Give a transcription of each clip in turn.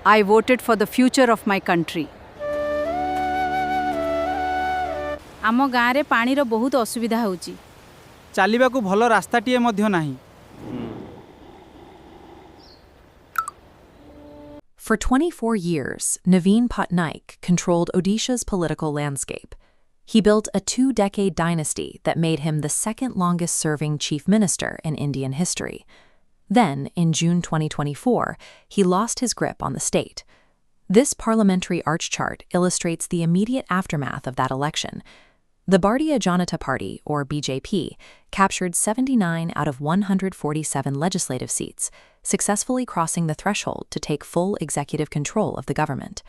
I voted for the future of my country. आम गाँव रे पानीर बहुत असुविधा होची। चालिबाकू भल रास्ताटीए मध्य नाही। For 24 years, Naveen Patnaik controlled Odisha's political landscape. He built a 2-decade dynasty that made him the second longest-serving chief minister in Indian history. Then, in June 2024, he lost his grip on the state. This parliamentary arch chart illustrates the immediate aftermath of that election. The Bharatiya Janata Party, or BJP, captured 79 out of 147 legislative seats, successfully crossing the threshold to take full executive control of the government.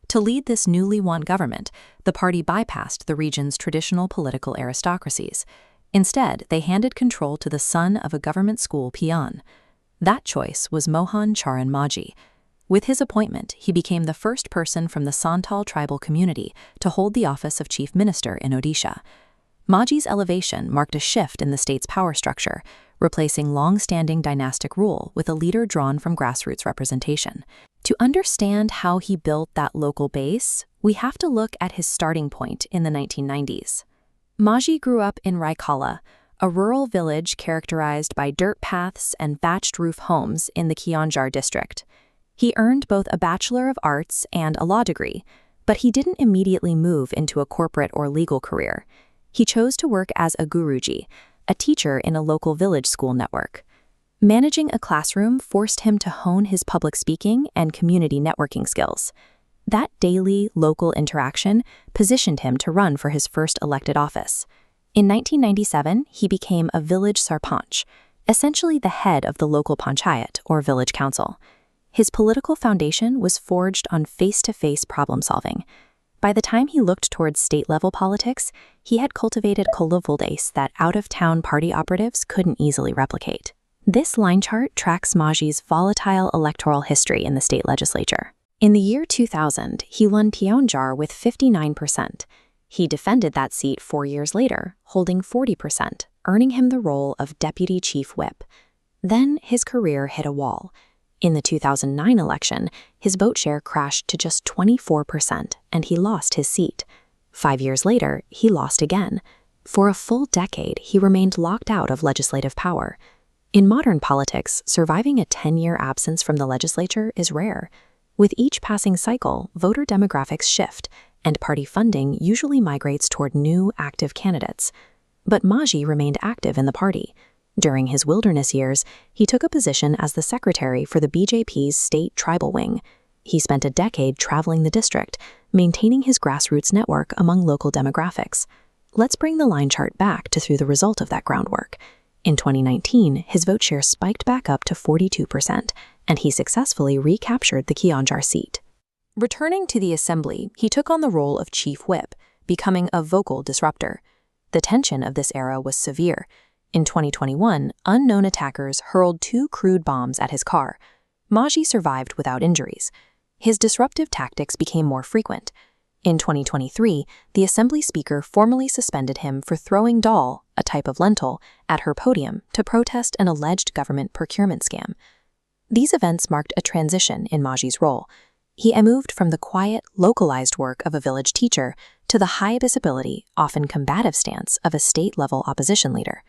To lead this newly won government, the party bypassed the region's traditional political aristocracies. Instead, they handed control to the son of a government school peon. That choice was Mohan Majhi. With his appointment, he became the first person from the Santal tribal community to hold the office of Chief Minister in Odisha. Majhi's elevation marked a shift in the state's power structure, replacing long-standing dynastic rule with a leader drawn from grassroots representation. To understand how he built that local base, we have to look at his starting point in the 1990s. Majhi grew up in Raikala, a rural village characterized by dirt paths and thatched-roof homes in the Keonjhar district. He earned both a Bachelor of Arts and a law degree, but he didn't immediately move into a corporate or legal career. He chose to work as a guruji, a teacher in a local village school network. Managing a classroom forced him to hone his public speaking and community networking skills. That daily, local interaction positioned him to run for his first elected office. In 1997, he became a village sarpanch, essentially the head of the local panchayat or village council. His political foundation was forged on face-to-face problem-solving. By the time he looked towards state-level politics, he had cultivated kolovuldes that out-of-town party operatives couldn't easily replicate. This line chart tracks Majhi's volatile electoral history in the state legislature. In the year 2000, he won Keonjhar with 59%. He defended that seat 4 years later, holding 40%, earning him the role of deputy chief whip. Then his career hit a wall. In the 2009 election, his vote share crashed to just 24%, and he lost his seat. 5 years later, he lost again. For a full decade, he remained locked out of legislative power. In modern politics, surviving a 10-year absence from the legislature is rare. With each passing cycle, voter demographics shift, and party funding usually migrates toward new, active candidates. But Majhi remained active in the party. During his wilderness years, he took a position as the secretary for the BJP's state tribal wing. He spent a decade traveling the district, maintaining his grassroots network among local demographics. Let's bring the line chart back to through the result of that groundwork. In 2019, his vote share spiked back up to 42%, and he successfully recaptured the Keonjhar seat. Returning to the assembly, he took on the role of chief whip, becoming a vocal disruptor. The tension of this era was severe. In 2021, unknown attackers hurled 2 crude bombs at his car. Majhi survived without injuries. His disruptive tactics became more frequent. In 2023, the Assembly Speaker formally suspended him for throwing dal, a type of lentil, at her podium to protest an alleged government procurement scam. These events marked a transition in Majhi's role. He moved from the quiet, localized work of a village teacher to the high visibility, often combative stance of a state-level opposition leader.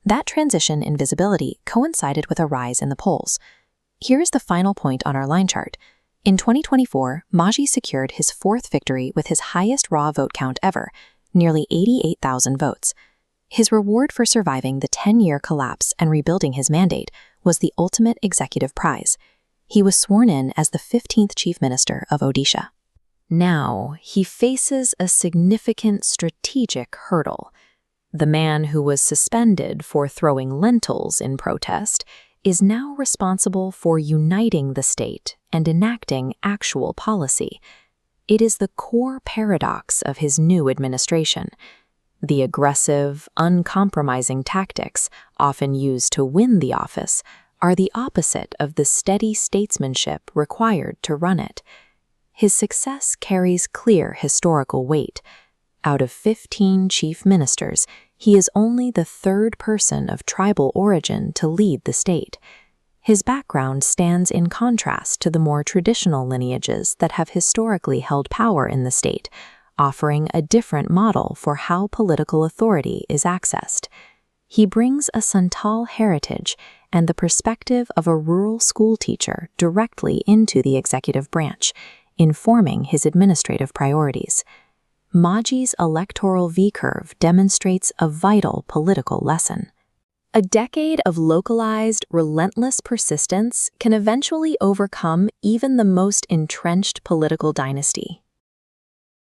That transition in visibility coincided with a rise in the polls. Here is the final point on our line chart. In 2024, Majhi secured his 4th victory with his highest raw vote count ever, nearly 88,000 votes. His reward for surviving the 10-year collapse and rebuilding his mandate was the ultimate executive prize. He was sworn in as the 15th Chief Minister of Odisha. Now, he faces a significant strategic hurdle. The man who was suspended for throwing lentils in protest is now responsible for uniting the state and enacting actual policy. It is the core paradox of his new administration. The aggressive, uncompromising tactics often used to win the office are the opposite of the steady statesmanship required to run it. His success carries clear historical weight. Out of 15 chief ministers, he is only the 3rd person of tribal origin to lead the state. His background stands in contrast to the more traditional lineages that have historically held power in the state, offering a different model for how political authority is accessed. He brings a Santal heritage and the perspective of a rural school teacher directly into the executive branch, informing his administrative priorities. Majhi's electoral V-curve demonstrates a vital political lesson. A decade of localized, relentless persistence can eventually overcome even the most entrenched political dynasty.